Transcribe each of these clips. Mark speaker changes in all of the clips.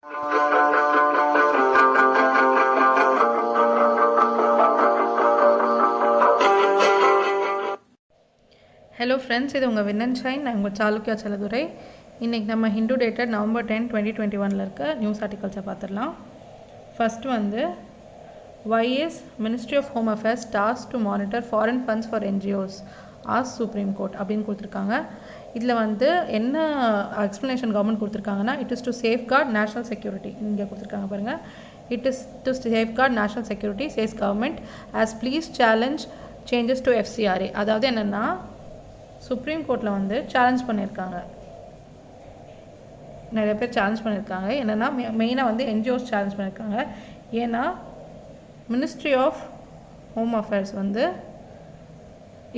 Speaker 1: Hello friends, இது உங்கள் win and shine. நான் உங்கள் சாளுக்கியா செல்லதுரை. இன்றைக்கி நம்ம ஹிந்து டேட்டட் November 10, 2021 இருக்க நியூஸ் ஆர்டிகல்ஸை பார்த்துடலாம். ஃபஸ்ட்டு வந்து YS Ministry of Home Affairs tasked to monitor foreign funds for NGOs as supreme court அப்படின்னு கொடுத்துருக்காங்க. இதில் வந்து என்ன எக்ஸ்ப்ளனேஷன் கவர்மெண்ட் கொடுத்துருக்காங்கன்னா, it is to safeguard national security. இங்கே கொடுத்துருக்காங்க பாருங்கள். It is to safeguard national security says government as please challenge changes to FCRA. அதாவது என்னென்னா, சுப்ரீம் கோர்ட்டில் வந்து சேலஞ்ச் பண்ணியிருக்காங்க, நிறைய பேர் சேலஞ்ச் பண்ணியிருக்காங்க. என்னென்னா மெயினாக வந்து NGOs சேலஞ்ச் பண்ணியிருக்காங்க. ஏன்னா மினிஸ்ட்ரி ஆஃப் ஹோம் அஃபேர்ஸ் வந்து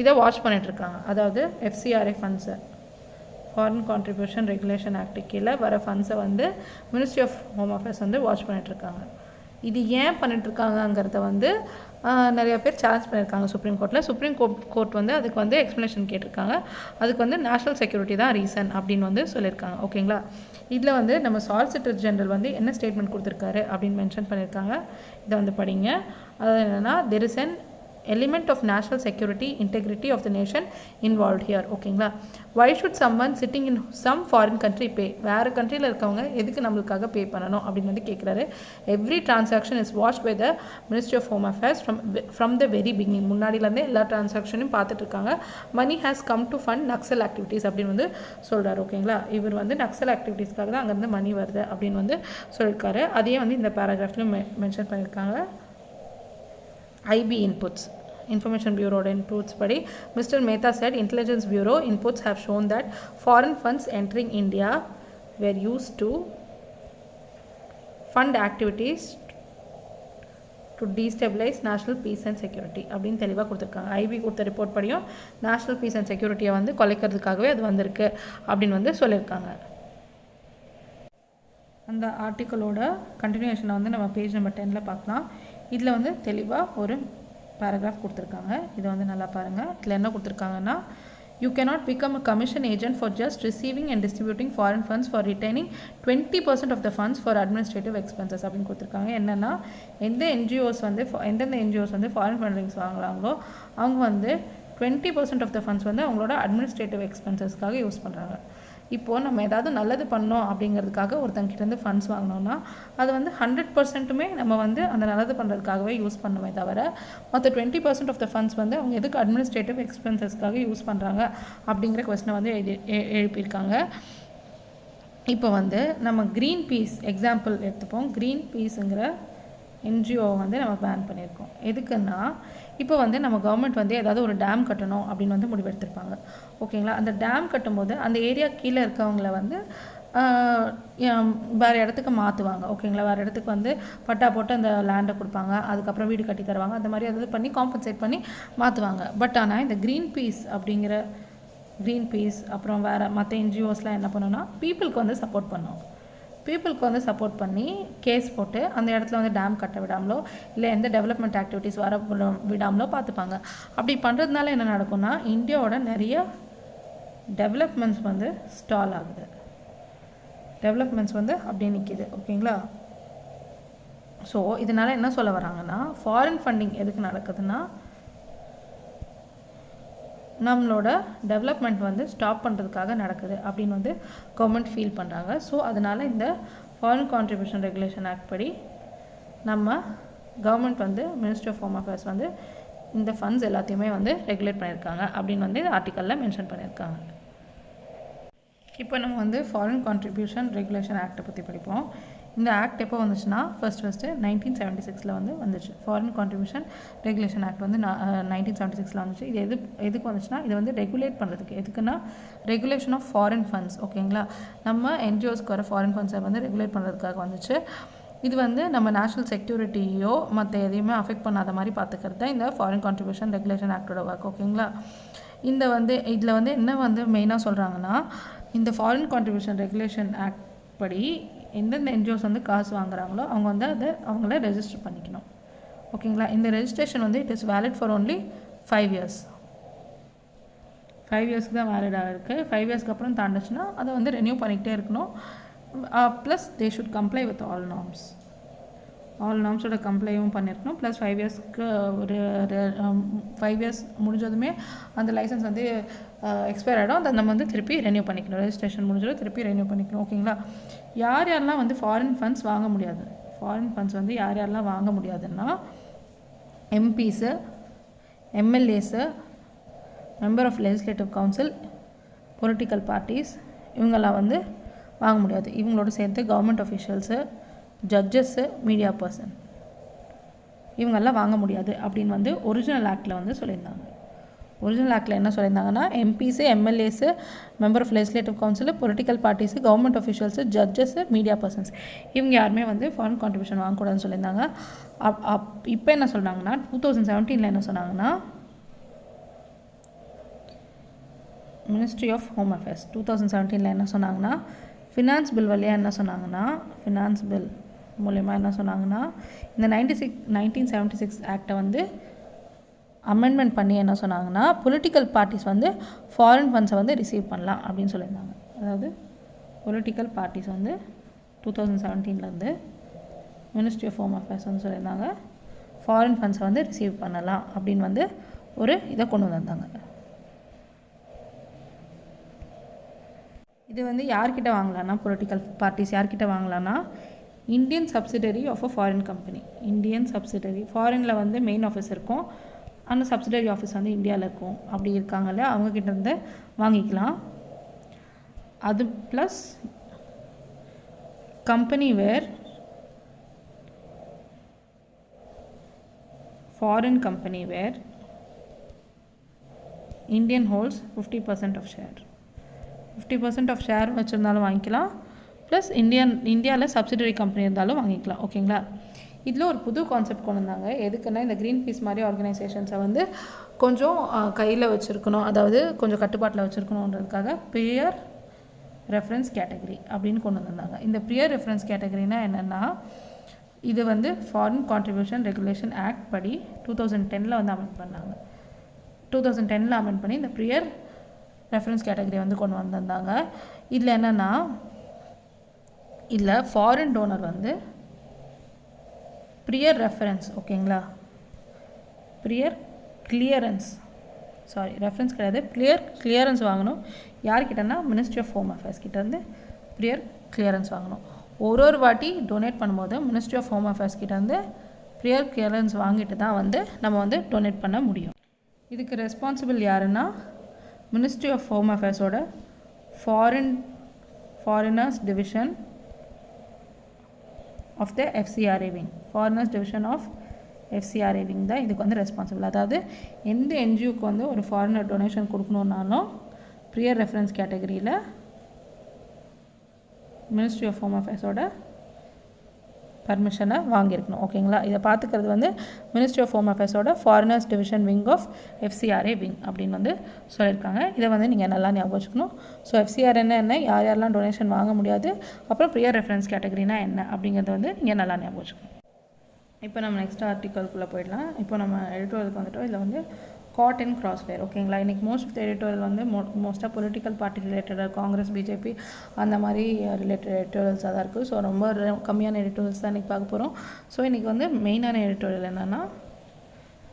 Speaker 1: இதை வாட்ச் பண்ணிகிட்ருக்காங்க. அதாவது FCRA ஃபண்ட்ஸை, ஃபாரின் கான்ட்ரிபியூஷன் ரெகுலேஷன் ஆக்ட் கீழே வர ஃபண்ட்ஸை வந்து மினிஸ்ட்ரி ஆஃப் ஹோம் அஃபேர்ஸ் வந்து வாட்ச் பண்ணிகிட்ருக்காங்க. இது ஏன் பண்ணிகிட்ருக்காங்கங்கிறத வந்து நிறைய பேர் சேலஞ்ச் பண்ணியிருக்காங்க சுப்ரீம் கோர்ட்டில். சுப்ரீம் கோர்ட் வந்து அதுக்கு வந்து எக்ஸ்ப்ளனேஷன் கேட்டிருக்காங்க. அதுக்கு வந்து நேஷ்னல் செக்யூரிட்டி தான் ரீசன் அப்படின்னு வந்து சொல்லியிருக்காங்க. ஓகேங்களா? இதில் வந்து நம்ம சாலிசிட்டர் ஜெனரல் வந்து என்ன ஸ்டேட்மெண்ட் கொடுத்துருக்காரு அப்படின்னு மென்ஷன் பண்ணியிருக்காங்க. இதை வந்து படிங்க. அதாவது என்னென்னா, there is an element of national security integrity of the nation involved here. ஓகேங்களா? why should someone sitting in some foreign country pay? வேறு கண்ட்ரியில் இருக்கவங்க எதுக்கு நம்மளுக்காக பே பண்ணணும் அப்படின்னு வந்து கேட்குறாரு. every transaction is watched by the Ministry of Home Affairs from the very beginning. முன்னாடியிலேருந்தே எல்லா டிரான்சாக்ஷனையும் பார்த்துட்டு இருக்காங்க. money has come to fund Naxal activities அப்படின்னு வந்து சொல்கிறார். ஓகேங்களா? இவர் வந்து நக்சல் ஆக்டிவிட்டீஸ்க்காக தான் அங்கேருந்து மணி வருது அப்படின்னு வந்து சொல்லியிருக்காரு. அதையே வந்து இந்த பேராகிராஃப்லையும் மென்ஷன் பண்ணியிருக்காங்க. IB inputs, Information Bureau inputs படி Mr. Mehta said Intelligence Bureau inputs have shown that foreign funds entering India were used to fund activities to destabilize national peace and security அப்படின்னு தெளிவாக கொடுத்துருக்காங்க. IB கொடுத்த report படியும் national peace and செக்யூரிட்டியை வந்து குலைக்கிறதுக்காகவே அது வந்திருக்கு அப்படின்னு வந்து சொல்லியிருக்காங்க. அந்த ஆர்டிக்கலோட கண்டினியூஷனை வந்து நம்ம பேஜ் நம்பர் 10 பார்க்கலாம். இதில் வந்து தெளிவாக ஒரு பேராகிராஃப் கொடுத்துருக்காங்க. இதை வந்து நல்லா பாருங்கள். இதில் என்ன கொடுத்துருக்காங்கன்னா, you cannot become a commission agent for just receiving and distributing foreign funds for retaining 20% of the funds for administrative expenses அப்படின்னு கொடுத்துருக்காங்க. என்னென்னா, எந்தெந்த NGOs வந்து ஃபாரின் ஃபண்டிங்ஸ் வாங்குறாங்களோ அவங்க வந்து 20% ஆஃப் த ஃபண்ட்ஸ் வந்து அவங்களோட அட்மினிஸ்ட்ரேட்டிவ் எக்ஸ்பென்சஸ்க்காக யூஸ் பண்ணுறாங்க. இப்போது நம்ம ஏதாவது நல்லது பண்ணோம் அப்படிங்கிறதுக்காக ஒருத்தங்கிட்டேருந்து ஃபண்ட்ஸ் வாங்கினோன்னா அது வந்து 100%மே நம்ம வந்து அந்த நல்லது பண்ணுறதுக்காகவே யூஸ் பண்ணுமே தவிர, மற்ற 20% ஆஃப் த ஃபண்ட்ஸ் வந்து அவங்க எதுக்கு அட்மினிஸ்ட்ரேட்டிவ் எக்ஸ்பென்சஸ்க்காக யூஸ் பண்ணுறாங்க அப்படிங்கிற கொஸ்டினை வந்து எழுப்பியிருக்காங்க. இப்போ வந்து நம்ம க்ரீன் பீஸ் எக்ஸாம்பிள் எடுத்துப்போம். க்ரீன் பீஸுங்கிற NGO வந்து நம்ம பேன் பண்ணியிருக்கோம். எதுக்குன்னா, இப்போ வந்து நம்ம கவர்மெண்ட் வந்து ஏதாவது ஒரு டேம் கட்டணும் அப்படின்னு வந்து முடிவெடுத்திருப்பாங்க. ஓகேங்களா? அந்த டேம் கட்டும்போது அந்த ஏரியா கீழே இருக்கவங்கள வந்து வேறு இடத்துக்கு மாற்றுவாங்க. ஓகேங்களா? வேறு இடத்துக்கு வந்து பட்டா போட்டு அந்த லேண்டை கொடுப்பாங்க. அதுக்கப்புறம் வீடு கட்டி தருவாங்க. அந்த மாதிரி அதாவது பண்ணி காம்பன்சேட் பண்ணி மாற்றுவாங்க. பட் ஆனால் இந்த க்ரீன் பீஸ் அப்புறம் வேறு மற்ற NGOஸ்லாம் என்ன பண்ணோன்னா, பீப்புளுக்கு வந்து சப்போர்ட் பண்ணி கேஸ் போட்டு அந்த இடத்துல வந்து டேம் கட்ட விடாமலோ இல்லை எந்த டெவலப்மெண்ட் ஆக்டிவிட்டீஸ் வர விடாமலோ பார்த்துப்பாங்க. அப்படி பண்ணுறதுனால என்ன நடக்கும்னா, இந்தியாவோட நிறைய டெவலப்மெண்ட்ஸ் வந்து ஸ்டால் ஆகுது. டெவலப்மெண்ட்ஸ் வந்து அப்படியே நிற்கிது. ஓகேங்களா? ஸோ இதனால் என்ன சொல்ல வராங்கன்னா, ஃபாரின் ஃபண்டிங் எதுக்கு நடக்குதுன்னா, நம்மளோட டெவலப்மெண்ட் வந்து ஸ்டாப் பண்ணுறதுக்காக நடக்குது அப்படின்னு வந்து கவர்மெண்ட் ஃபீல் பண்ணுறாங்க. ஸோ அதனால் இந்த ஃபாரின் கான்ட்ரிபியூஷன் ரெகுலேஷன் ஆக்ட் படி நம்ம கவர்மெண்ட் வந்து மினிஸ்ட்ரி ஆஃப் ஹோம் அஃபேர்ஸ் வந்து இந்த ஃபண்ட்ஸ் எல்லாத்தையுமே வந்து ரெகுலேட் பண்ணியிருக்காங்க அப்படின்னு வந்து இந்த ஆர்டிக்கலில் மென்ஷன் பண்ணியிருக்காங்க. இப்போ நம்ம வந்து ஃபாரின் கான்ட்ரிபியூஷன் ரெகுலேஷன் ஆக்டை பற்றி படிப்போம். இந்த ஆக்ட் எப்போ வந்துச்சுன்னா, ஃபஸ்ட்டு 1976 வந்து வந்துச்சு. ஃபாரின் கான்ட்ரிபியூஷன் ரெகுலேஷன் ஆக்ட் வந்து 1976 வந்துச்சு. இது எதுக்கு வந்துச்சுன்னா, இது வந்து ரெகுலேட் பண்ணுறதுக்கு. எதுக்குன்னா, ரெகுலேஷன் ஆஃப் ஃபாரின் ஃபண்ட்ஸ். ஓகேங்களா? நம்ம NGOஸ்க்கு வர ஃபாரின் ஃபண்ட்ஸை வந்து ரெகுலேட் பண்ணுறதுக்காக வந்துச்சு. இது வந்து நம்ம நேஷ்னல் செக்யூரிட்டியோ மற்ற எதையுமே அஃபெக்ட் பண்ணாத மாதிரி பார்த்துக்கிறது தான் இந்த ஃபாரின் கான்ட்ரிபியூஷன் ரெகுலேஷன் ஆக்டோட ஒர்க். ஓகேங்களா? இதில் வந்து என்ன வந்து மெயினாக சொல்கிறாங்கன்னா, இந்த ஃபாரின் கான்ட்ரிபியூஷன் ரெகுலேஷன் ஆக்ட் படி எந்தெந்த NGOs வந்து காசு வாங்குறாங்களோ அவங்க வந்து அவங்கள ரெஜிஸ்டர் பண்ணிக்கணும். ஓகேங்களா? இந்த ரெஜிஸ்ட்ரேஷன் வந்து it is valid for only 5 years. 5 இயர்ஸ்க்கு தான் வேலிடாக இருக்குது. 5 இயர்ஸ்க்கு அப்புறம் தாண்டுச்சுன்னா அதை வந்து ரெனியூ பண்ணிக்கிட்டே இருக்கணும். Plus they should comply with all நார்ம்ஸோட கம்ப்ளையும் பண்ணியிருக்கணும். ப்ளஸ் 5 இயர்ஸ்க்கு ஒரு 5 இயர்ஸ் முடிஞ்சதுமே அந்த லைசன்ஸ் வந்து எக்ஸ்பயர் ஆகிடும். அதை நம்ம வந்து திருப்பி ரெனியூ பண்ணிக்கணும். ரெஜிஸ்ட்ரேஷன் முடிஞ்சதும் திருப்பி ரெனியூ பண்ணிக்கணும். ஓகேங்களா? யாரெல்லாம் வந்து ஃபாரின் ஃபண்ட்ஸ் வாங்க முடியாது, ஃபாரின் ஃபண்ட்ஸ் வந்து யாரெல்லாம் வாங்க முடியாதுன்னா MPs, MLAs, member of legislative council, political parties, இவங்கெல்லாம் வந்து வாங்க முடியாது. இவங்களோட சேர்த்து government officials, judges, media person, இவங்கெல்லாம் வாங்க முடியாது அப்படின்னு வந்து ஒரிஜினல் ஆக்டில் வந்து சொல்லியிருந்தாங்க. ஒரிஜினல் ஆக்டில் என்ன சொல்லியிருந்தாங்கன்னா MPs, MLAs, member of legislative council, political parties, government officials, judges, media persons, இவங்க யாருமே வந்து ஃபாரின் கான்ட்ரிபியூஷன் வாங்கக்கூடாதுன்னு சொல்லியிருந்தாங்க. இப்போ என்ன சொன்னாங்கன்னா 2017 என்ன சொன்னாங்கன்னா மினிஸ்ட்ரி ஆஃப் ஹோம் அஃபேர்ஸ் 2017 என்ன சொன்னாங்கன்னா ஃபினான்ஸ் பில் வழியாக என்ன சொன்னாங்கன்னா ஃபினான்ஸ் பில் மூலயமா என்ன சொன்னாங்கன்னா இந்த 1976 ஆக்டை வந்து அமெண்ட்மெண்ட் பண்ணி என்ன சொன்னாங்கன்னா பொலிட்டிக்கல் பார்ட்டிஸ் வந்து ஃபாரின் ஃபண்ட்ஸை வந்து ரிசீவ் பண்ணலாம் அப்படின்னு சொல்லியிருந்தாங்க. அதாவது பொலிட்டிக்கல் பார்ட்டிஸ் வந்து 2017 மினிஸ்ட்ரி ஆஃப் ஹோம் அஃபேர்ஸ் வந்து சொல்லியிருந்தாங்க ஃபாரின் ஃபண்ட்ஸை வந்து ரிசீவ் பண்ணலாம் அப்படின்னு வந்து ஒரு இதை கொண்டு வந்திருந்தாங்க. இது வந்து யார்கிட்ட வாங்கலான்னா பொலிட்டிக்கல் பார்ட்டிஸ் யார்கிட்ட வாங்கலான்னா Indian subsidiary of a foreign company. Indian subsidiary ஃபாரினில் வந்து மெயின் ஆஃபீஸ் இருக்கும், அந்த சப்சிடரி ஆஃபீஸ் வந்து இந்தியாவில் இருக்கும். அப்படி இருக்காங்கல்ல அவங்கக்கிட்ட இருந்து வாங்கிக்கலாம். அது plus company where foreign company where Indian holds 50% of share. 50% of share வச்சுருந்தாலும் வாங்கிக்கலாம், ப்ளஸ் இந்தியாவில் சப்சிடரி கம்பெனி இருந்தாலும் வாங்கிக்கலாம். ஓகேங்களா? இதில் ஒரு புது கான்செப்ட் கொண்டு வந்தாங்க. எதுக்குன்னா இந்த க்ரீன் பீஸ் மாதிரி ஆர்கனைசேஷன்ஸை வந்து கொஞ்சம் கையில் வச்சுருக்கணும், அதாவது கொஞ்சம் கட்டுப்பாட்டில் வச்சுருக்கணுன்றதுக்காக பியர் ரெஃபரன்ஸ் கேட்டகரி அப்படின்னு கொண்டு வந்திருந்தாங்க. இந்த பியர் ரெஃபரன்ஸ் கேட்டகரினா என்னென்னா இது வந்து ஃபாரின் கான்ட்ரிபியூஷன் ரெகுலேஷன் ஆக்ட் படி 2010 வந்து அமெண்ட் பண்ணாங்க. 2010 அமெண்ட் பண்ணி இந்த பியர் ரெஃபரன்ஸ் கேட்டகரி வந்து கொண்டு வந்திருந்தாங்க. இதில் என்னென்னா இதில் ஃபாரின் டோனர் வந்து ப்ரியர் ரெஃபரன்ஸ், ஓகேங்களா, ப்ரியர் கிளியரன்ஸ், சாரி ரெஃபரன்ஸ் கிடையாது, ப்ரியர் கிளியரன்ஸ் வாங்கணும். யார்கிட்டனா மினிஸ்ட்ரி ஆஃப் ஹோம் அஃபேர்ஸ் கிட்டேருந்து ப்ரியர் கிளியரன்ஸ் வாங்கணும். ஒரு வாட்டி டொனேட் பண்ணும்போது மினிஸ்ட்ரி ஆஃப் ஹோம் அஃபேர்ஸ் கிட்டேருந்து ப்ரியர் கிளியரன்ஸ் வாங்கிட்டு தான் வந்து நம்ம வந்து டொனேட் பண்ண முடியும். இதுக்கு ரெஸ்பான்சிபிள் யாருன்னா மினிஸ்ட்ரி ஆஃப் ஹோம் அஃபேர்ஸோட foreigners division of the FCRA wing, foreigners division of FCRA wing தான் இதுக்கு வந்து ரெஸ்பான்சிபிள். அதாவது எந்த என்ஜிஓக்கு வந்து ஒரு ஃபாரினர் டொனேஷன் கொடுக்கணுன்னாலும் ப்ரியர் ரெஃபரன்ஸ் கேட்டகரியில் மினிஸ்ட்ரி ஆஃப் ஹோம் அஃபேர்ஸோட பர்மிஷனை வாங்கியிருக்கணும். ஓகேங்களா? இதை பார்த்துக்கிறது வந்து மினிஸ்ட்ரி ஆஃப் ஹோம் அஃபேர்ஸோட foreigners division wing of FCRA wing அப்படின்னு வந்து சொல்லியிருக்காங்க. இதை வந்து நீங்கள் நல்லா ஞாபகம் வச்சுக்கணும். ஸோ எஃப்சிஆர்ஏன்னா என்ன, யார் யாரெல்லாம் டொனேஷன் வாங்க முடியாது, அப்புறம் ப்ரியர் ரெஃபரன்ஸ் கேட்டகரினா என்ன அப்படிங்கிறத வந்து நீங்கள் நல்லா ஞாபகம் வச்சுக்கணும். இப்போ நம்ம நெக்ஸ்ட் ஆர்டிக்கலுக்குள்ளே போயிடலாம். இப்போ நம்ம எடிட்டோரியலுக்கு வந்துட்டோம். இதில் வந்து காட் அண்ட் கிராஸ் ஃபயர். ஓகேங்களா? இன்றைக்கி மோஸ்ட் ஆஃப் த எடிட்டோரியல் வந்து மோஸ்ட்டாக பொலிட்டிக்கல் பார்ட்டி ரிலேட்டடாக காங்கிரஸ், பிஜேபி அந்த மாதிரி ரிலேட்டட் எடிட்டோரியல்ஸாக தான் இருக்குது. ஸோ ரொம்ப கம்மியான எடிட்டோரியல்ஸ் தான் இன்றைக்கி பார்க்க போகிறோம். ஸோ இன்றைக்கி வந்து மெயினான எடிட்டோரியல் என்னென்னா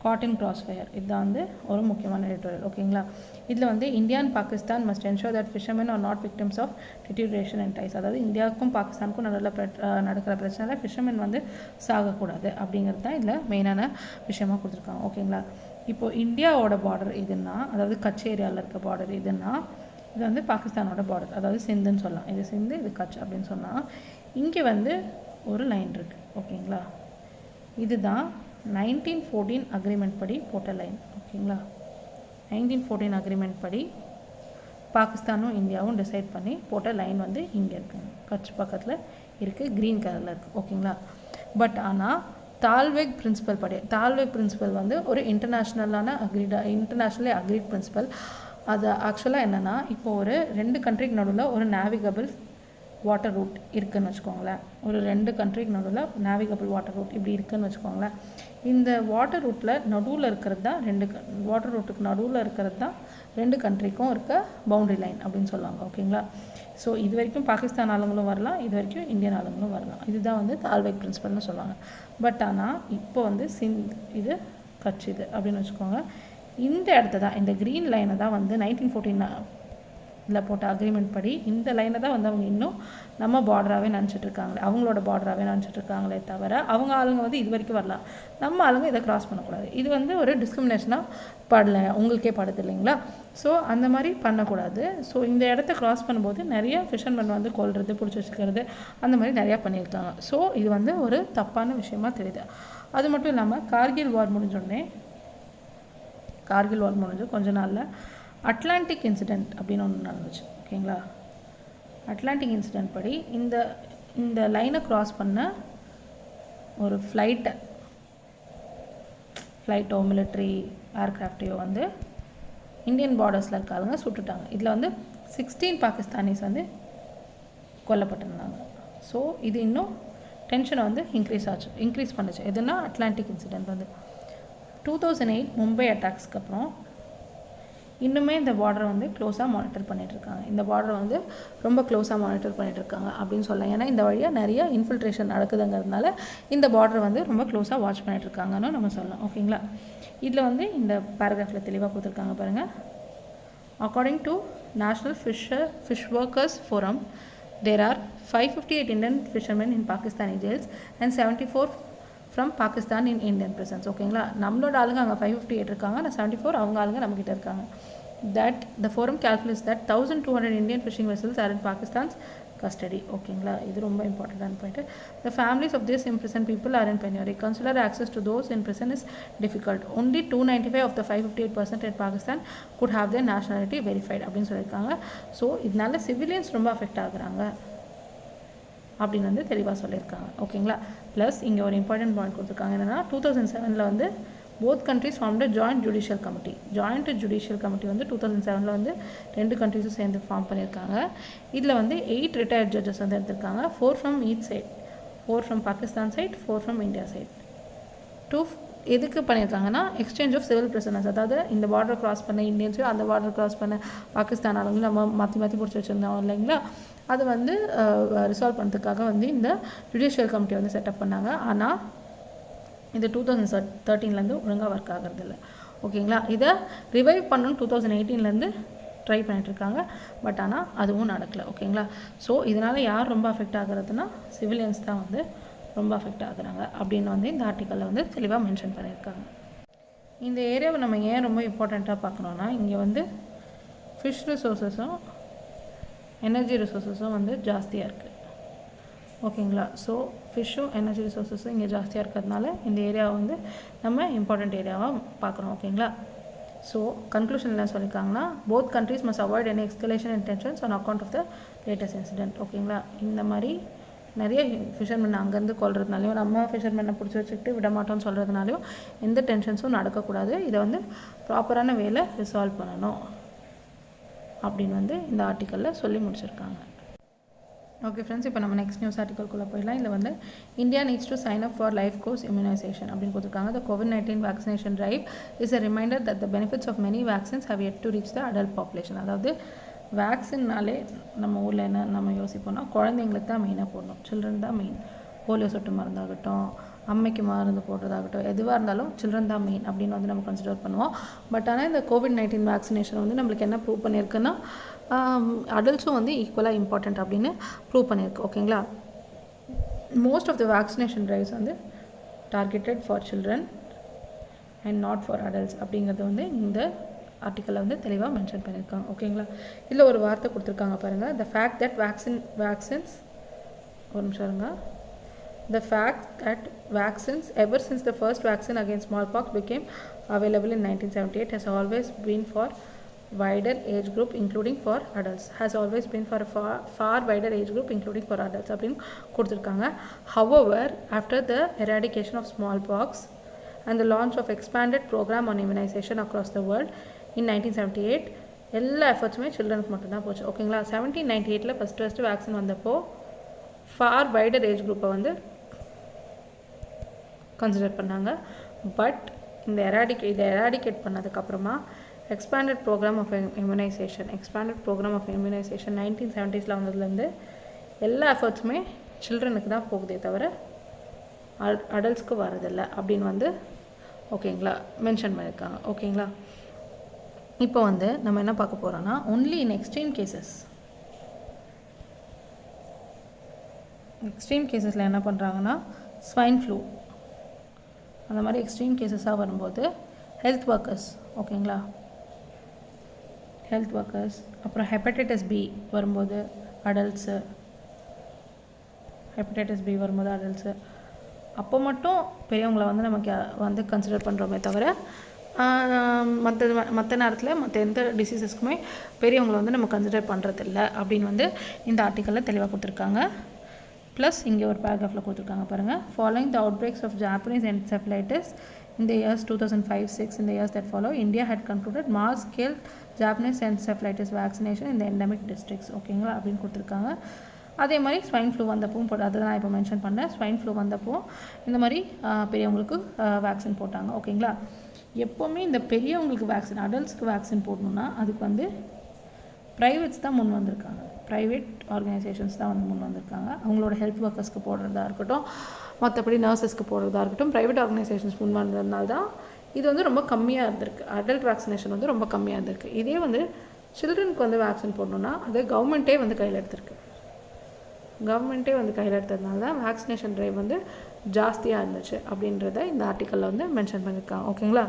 Speaker 1: காட் அண்ட் கிராஸ் ஃபயர். இதுதான் வந்து ஒரு முக்கியமான எடிட்டோரியல். ஓகேங்களா? இதில் வந்து India and Pakistan must ensure that fishermen are not victims of deterioration and ties. அதாவது இந்தியாவுக்கும் பாகிஸ்தானுக்கும் நடக்கிற பிரச்சனையில் ஃபிஷர்மென் வந்து சாகக்கூடாது அப்படிங்கிறது தான் இதில் மெயினான விஷயமாக கொடுத்துருக்காங்க. ஓகேங்களா? இப்போது இந்தியாவோட பார்டர் எதுன்னா, அதாவது கட்ச் ஏரியாவில் இருக்க பார்டர் எதுன்னா, இது வந்து பாகிஸ்தானோட பார்டர், அதாவது சிந்துன்னு சொல்லலாம். இது சிந்து, இது கட்ச் அப்படின்னு சொன்னால் இங்கே வந்து ஒரு லைன் இருக்குது. ஓகேங்களா? இதுதான் 1914 அக்ரிமெண்ட் படி போட்ட லைன். ஓகேங்களா? 1914 அக்ரிமெண்ட் படி பாகிஸ்தானும் இந்தியாவும் டிசைட் பண்ணி போட்ட லைன் வந்து இங்கே இருக்குங்க, கட்ச் பக்கத்தில் இருக்குது, க்ரீன் கலரில் இருக்குது. ஓகேங்களா? பட் ஆனால் தால்வேக் பிரின்சிபல் வந்து ஒரு இன்டர்நேஷ்னலி அக்ரீட் பிரின்சிபல். அது ஆக்சுவலாக என்னென்னா இப்போ ஒரு 2 கண்ட்ரிக்கு நடுவில் ஒரு நேவிகபிள் வாட்டர் ரூட் இருக்குதுன்னு வச்சுக்கோங்களேன். ஒரு 2 கண்ட்ரிக்கு நடுவில் நேவிகபிள் வாட்டர் ரூட் இப்படி இருக்குதுன்னு வச்சுக்கோங்களேன். இந்த வாட்டர் ரூட்டில் நடுவில் இருக்கிறது தான் வாட்டர் ரூட்டுக்கு நடுவில் இருக்கிறது தான் 2 கண்ட்ரிக்கும் இருக்க பவுண்டரி லைன் அப்படின்னு சொல்லுவாங்க. ஓகேங்களா. ஸோ இது வரைக்கும் பாகிஸ்தான் ஆளுங்களும் வரலாம், இது வரைக்கும் இந்தியன் ஆளுங்களும் வரலாம். இதுதான் வந்து தால்வைக் பிரின்சிபல்னு சொல்லுவாங்க. பட் ஆனால் இப்போ வந்து இது கட்ச் இது அப்படின்னு வச்சுக்கோங்க. இந்த இடத்த தான், இந்த க்ரீன் லைனை தான் வந்து 1914 போட்ட அக்ரிமெண்ட் படி இந்த லைனை தான் வந்து அவங்க இன்னும் நம்ம பார்டராகவே நினச்சிட்ருக்காங்களே, அவங்களோட பார்டராகவே நினச்சிட்ருக்காங்களே தவிர அவங்க ஆளுங்க வந்து இது வரைக்கும் வரலாம், நம்ம ஆளுங்க இதை க்ராஸ் பண்ணக்கூடாது. இது வந்து ஒரு டிஸ்கிரிமினேஷனாக படலை, உங்களுக்கே படுது இல்லைங்களா. ஸோ அந்த மாதிரி பண்ணக்கூடாது. ஸோ இந்த இடத்த க்ராஸ் பண்ணும்போது நிறைய ஃபிஷர்மேன் வந்து கொல்றது, பிடிச்சி வச்சுக்கிறது, அந்த மாதிரி நிறையா பண்ணியிருக்காங்க. ஸோ இது வந்து ஒரு தப்பான விஷயமா தெரியுது. அது மட்டும் இல்லாமல் கார்கில் வார் முடிஞ்சு கொஞ்ச நாளில் அட்லாண்டிக் இன்சிடெண்ட் அப்படின்னு ஒன்று நடந்துச்சு. ஓகேங்களா. அட்லாண்டிக் இன்சிடெண்ட் படி இந்த லைனை க்ராஸ் பண்ண ஒரு ஃப்ளைட்டோ மிலிட்ரி ஏர்க்ராஃப்டையோ வந்து இந்தியன் பார்டர்ஸில் இருக்காங்க சுட்டுட்டாங்க. இதில் வந்து 16 பாகிஸ்தானிஸ் வந்து கொல்லப்பட்டிருந்தாங்க. ஸோ இது இன்னும் டென்ஷனை வந்து இன்க்ரீஸ் பண்ணுச்சு. எதுனா அட்லாண்டிக் இன்சிடெண்ட் வந்து 2008 மும்பை அட்டாக்ஸ்க்கு அப்புறம் இன்னுமே இந்த பார்டரை வந்து க்ளோஸாக மானிட்டர் பண்ணிகிட்ருக்காங்க. இந்த பார்டரை வந்து ரொம்ப க்ளோஸாக மானிட்டர் பண்ணிகிட்ருக்காங்க அப்படின்னு சொல்லலாம். ஏன்னா இந்த வழியாக நிறைய இன்ஃபில்ட்ரேஷன் நடக்குதுங்கிறதுனால இந்த பார்டரை வந்து ரொம்ப க்ளோஸாக வாட்ச் பண்ணிகிட்ருக்காங்கன்னு நம்ம சொல்லலாம். ஓகேங்களா. இதில் வந்து இந்த பேராகிராஃபில் தெளிவாக கொடுத்துருக்காங்க பாருங்கள். According to national fish workers forum there are 558 Indian fishermen in Pakistani jails and 74 from Pakistan in Indian prisons. ஓகேங்களா. நம்மளோட ஆளுங்க அங்கே 558 இருக்காங்க, ஆனால் 74 அவங்க ஆளுங்க நம்மக்கிட்ட இருக்காங்க. that the forum calculates that 1200 Indian fishing vessels are in Pakistan's custody. ஓகேங்களா. இது ரொம்ப இம்பார்ட்டண்டான point. the families of these imprisoned people are in penury. consular access to those in prison is difficult. only 295 of the 558% in Pakistan could have their nationality verified அப்படின்னு சொல்லியிருக்காங்க. So இதனால civilians ரொம்ப affect ஆகுறாங்க அப்படின்னு வந்து தெளிவாக சொல்லியிருக்காங்க. ஓகேங்களா. ப்ளஸ் இங்கே ஒரு இம்பார்ட்டன்ட் பாயிண்ட் கொடுத்துருக்காங்க. என்னென்னா 2007 வந்து both countries formed a joint judicial committee வந்து 2007 வந்து 2 கண்ட்ரிஸும் சேர்ந்து ஃபார்ம் பண்ணியிருக்காங்க. இதில் வந்து 8 ரிட்டையர்ட் ஜட்ஜஸ் வந்து எடுத்திருக்காங்க. 4 from each side, 4 from Pakistan side, 4 from India side. 2 எதுக்கு பண்ணியிருக்காங்கன்னா எக்ஸ்சேஞ்ச் ஆஃப் சிவில் பிரிசனர்ஸ், அதாவது இந்த பார்டர் க்ராஸ் பண்ண இந்தியன்ஸையும் அந்த பார்டர் க்ராஸ் பண்ண பாகிஸ்தான் ஆளுங்களும் நம்ம மாற்றி பிடிச்சி வச்சுருந்தோம் இல்லைங்களா, அது வந்து ரிசால்வ் பண்ணுறதுக்காக வந்து இந்த ஜுடிஷியல் கமிட்டி வந்து செட்டப் பண்ணாங்க. ஆனால் இது 2013 ஒழுங்காக ஒர்க் ஆகிறதில்ல. ஓகேங்களா. இதை ரிவைவ் பண்ணணும் 2018 ட்ரை பண்ணிகிட்ருக்காங்க. பட் ஆனால் அதுவும் நடக்கலை. ஓகேங்களா. ஸோ இதனால் யார் ரொம்ப அஃபெக்ட் ஆகுறதுனா சிவிலியன்ஸ் தான் வந்து ரொம்ப அஃபெக்ட் ஆகுறாங்க அப்படின்னு வந்து இந்த ஆர்டிக்கலில் வந்து தெளிவாக மென்ஷன் பண்ணியிருக்காங்க. இந்த ஏரியாவை நம்ம ஏன் ரொம்ப இம்பார்ட்டண்ட்டாக பார்க்கணுன்னா இங்கே வந்து ஃபிஷ் ரிசோர்ஸஸும் எனர்ஜி ரிசோர்ஸஸும் வந்து ஜாஸ்தியாக இருக்குது. ஓகேங்களா. ஸோ ஃபிஷ்ஷும் எனர்ஜி ரிசோர்ஸஸும் இங்கே ஜாஸ்தியாக இருக்கிறதுனால இந்த ஏரியாவை வந்து நம்ம இம்பார்ட்டண்ட் ஏரியாவாக பார்க்குறோம். ஓகேங்களா. ஸோ கன்க்ளூஷன் என்ன சொல்லியிருக்காங்கன்னா both countries must avoid any escalation in tensions on account of the latest incident. ஓகேங்களா. இந்த மாதிரி நிறைய ஃபிஷர்மேன் அங்கேருந்து கொள்றதுனாலையும் நம்ம ஃபிஷர்மேனை பிடிச்சி வச்சுக்கிட்டு விட மாட்டோம்னு சொல்கிறதுனாலையும் எந்த டென்ஷன்ஸும் நடக்கக்கூடாது. இதை வந்து ப்ராப்பரான வேலை ரிசால்வ் பண்ணணும் அப்படின்னு வந்து இந்த ஆர்டிக்கலில் சொல்லி முடிச்சிருக்காங்க. ஓகே ஃப்ரெண்ட்ஸ், இப்போ நம்ம நெக்ஸ்ட் நியூஸ் ஆர்டிக்கல்குள்ளே போயிடலாம். இதில் வந்து India needs to sign up for life course immunisation அப்படின்னு கொடுத்துருக்காங்க. The COVID-19 vaccination drive is a reminder that the benefits of many vaccines have yet to reach the adult population. அதாவது வேக்சின்னாலே நம்ம ஊரில் என்ன நம்ம யோசிப்போம்னா குழந்தைங்களுக்கு தான் மெயினாக போடணும், சில்ட்ரன் தான் மெயின். போலியோ சொட்டு மருந்தாகட்டும், அம்மைக்கு மருந்து போடுறதாகட்டும், எதுவாக இருந்தாலும் சில்ட்ரன் தான் மெயின் அப்படின்னு வந்து நம்ம கன்சிடர் பண்ணுவோம். பட் ஆனால் இந்த COVID-19 வேக்சினேஷன் வந்து நம்மளுக்கு என்ன ப்ரூவ் பண்ணியிருக்குன்னா அடல்ட்ஸும் வந்து ஈக்குவலாக இம்பார்ட்டண்ட் அப்படின்னு ப்ரூவ் பண்ணியிருக்கு. ஓகேங்களா. Most of the vaccination drives வந்து targeted for children and not for adults அப்படிங்கிறது வந்து இந்த ஆர்டிக்கலில் வந்து தெளிவாக மென்ஷன் பண்ணியிருக்காங்க. ஓகேங்களா. இதில் ஒரு வார்த்தை கொடுத்துருக்காங்க பாருங்கள். த ஃபேக்ட் தட் வேக்சின்ஸ் ஒரு நிமிஷம் இருங்க. The fact that vaccines ever since the first vaccine against smallpox became available in 1978 has always been for wider age group including for adults. Has always been for a far wider age group including for adults அப்படின்னு கொடுத்துருக்காங்க. However, after the eradication of smallpox and the launch of expanded program on immunization across the world in 1978, எல்லா எஃபர்ட்ஸுமே சில்ட்ரனுக்கு மட்டும்தான் போச்சு. ஓகேங்களா. 1798 first vaccine வந்தப்போ for wider age குரூப்பை வந்து consider பண்ணாங்க. பட் இதை எராடிகேட் பண்ணதுக்கப்புறமா expanded programme of immunisation 1970s வந்ததுலேருந்து எல்லா எஃபர்ட்ஸுமே சில்ட்ரனுக்கு தான் போகுதே தவிர அடல்ட்ஸ்க்கு வரதில்லை அப்படின்னு வந்து ஓகேங்களா மென்ஷன் பண்ணியிருக்காங்க. ஓகேங்களா. இப்போ வந்து நம்ம என்ன பார்க்க போகிறோன்னா ஒன்லி இன் எக்ஸ்ட்ரீம் கேசஸில் என்ன பண்ணுறாங்கன்னா ஸ்வைன் ஃப்ளூ அந்த மாதிரி எக்ஸ்ட்ரீம் கேசஸாக வரும்போது ஹெல்த் ஒர்க்கர்ஸ் ஓகேங்களா, ஹெல்த் ஒர்க்கர்ஸ், அப்புறம் ஹெப்படைட்டிஸ் பி வரும்போது அடல்ட்ஸு, அப்போ மட்டும் பெரியவங்களை வந்து நமக்கு வந்து கன்சிடர் பண்ணுறோமே தவிர மற்ற நேரத்தில் மற்ற எந்த டிசீசஸ்க்குமே பெரியவங்களை வந்து நம்ம கன்சிடர் பண்ணுறதில்ல அப்படின்னு வந்து இந்த ஆர்டிக்கலில் தெளிவாக கொடுத்துருக்காங்க. ப்ளஸ் இங்கே ஒரு பேராகிராஃபில் கொடுத்துருக்காங்க பாருங்கள். Following the outbreaks of Japanese encephalitis in the years 2005-6 in the years that follow, India had concluded mass scale Japanese encephalitis vaccination in the endemic districts. ஓகேங்களா அப்படின்னு கொடுத்துருக்காங்க. அதே மாதிரி ஸ்வைன் ஃப்ளூ வந்தப்போ அதை நான் இப்போ மென்ஷன் பண்ணேன். ஸ்வைன் ஃப்ளூ வந்தப்போ இந்த மாதிரி பெரியவங்களுக்கு வேக்சின் போட்டாங்க. ஓகேங்களா. எப்போவுமே இந்த பெரியவங்களுக்கு வேக்சின் அடல்ட்ஸ்க்கு வேக்சின் போடணுன்னா அதுக்கு வந்து ப்ரைவேட்ஸ் தான் முன் வந்திருக்காங்க, ப்ரைவேட் ஆர்கனைசேஷன்ஸ் தான் வந்து முன் வந்திருக்காங்க. அவங்களோட ஹெல்த் ஒர்க்கர்ஸ்க்கு போடுறதா இருக்கட்டும், மற்றபடி நர்சஸ்க்கு போடுறதா இருக்கட்டும், ப்ரைவேட் ஆர்கனைசேஷன்ஸ் முன் வந்ததுனால தான் இது வந்து ரொம்ப கம்மியாக இருந்திருக்கு. அடல்ட் வேக்சினேஷன் வந்து ரொம்ப கம்மியாக இருந்திருக்கு. இதே வந்து சில்ட்ரனுக்கு வந்து வேக்சின் போடணுன்னா அது கவர்மெண்ட்டே வந்து கையில் எடுத்ததுனால தான் வேக்சினேஷன் ட்ரைவ் வந்து ஜாஸ்தியாக இருந்துச்சு அப்படின்றத இந்த ஆர்டிக்கலில் வந்து மென்ஷன் பண்ணியிருக்காங்க. ஓகேங்களா.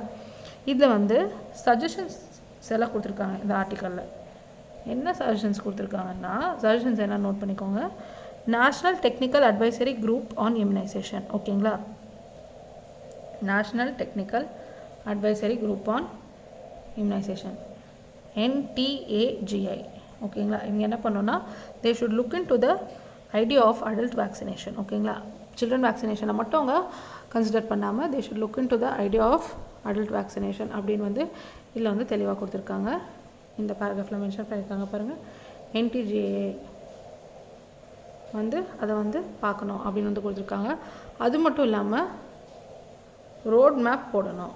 Speaker 1: இதில் வந்து சஜஷன்ஸ் எல்லாம் கொடுத்துருக்காங்க இந்த ஆர்டிக்கலில். என்ன சஜஷன்ஸ் கொடுத்துருக்காங்கன்னா, சஜஷன்ஸ் என்ன நோட் பண்ணிக்கோங்க. National technical advisory group on immunisation. ஓகேங்களா. National technical advisory group on immunisation NTAGI. ஓகேங்களா. இவங்க என்ன பண்ணோன்னா they should look in to the idea of adult vaccination. ஓகேங்களா. சில்ட்ரன் வேக்சினேஷனை மட்டும் அவங்க கன்சிடர் பண்ணாமல் they should look in to the idea of adult vaccination அப்படின்னு வந்து இதில் வந்து தெளிவாக கொடுத்துருக்காங்க. இந்த பேராகிராஃபில் மென்ஷன் பண்ணியிருக்காங்க பாருங்கள். NTGA வந்து அதை வந்து பார்க்கணும் அப்படின்னு வந்து கொடுத்துருக்காங்க. அது மட்டும் இல்லாமல் ரோட் மேப் போடணும்.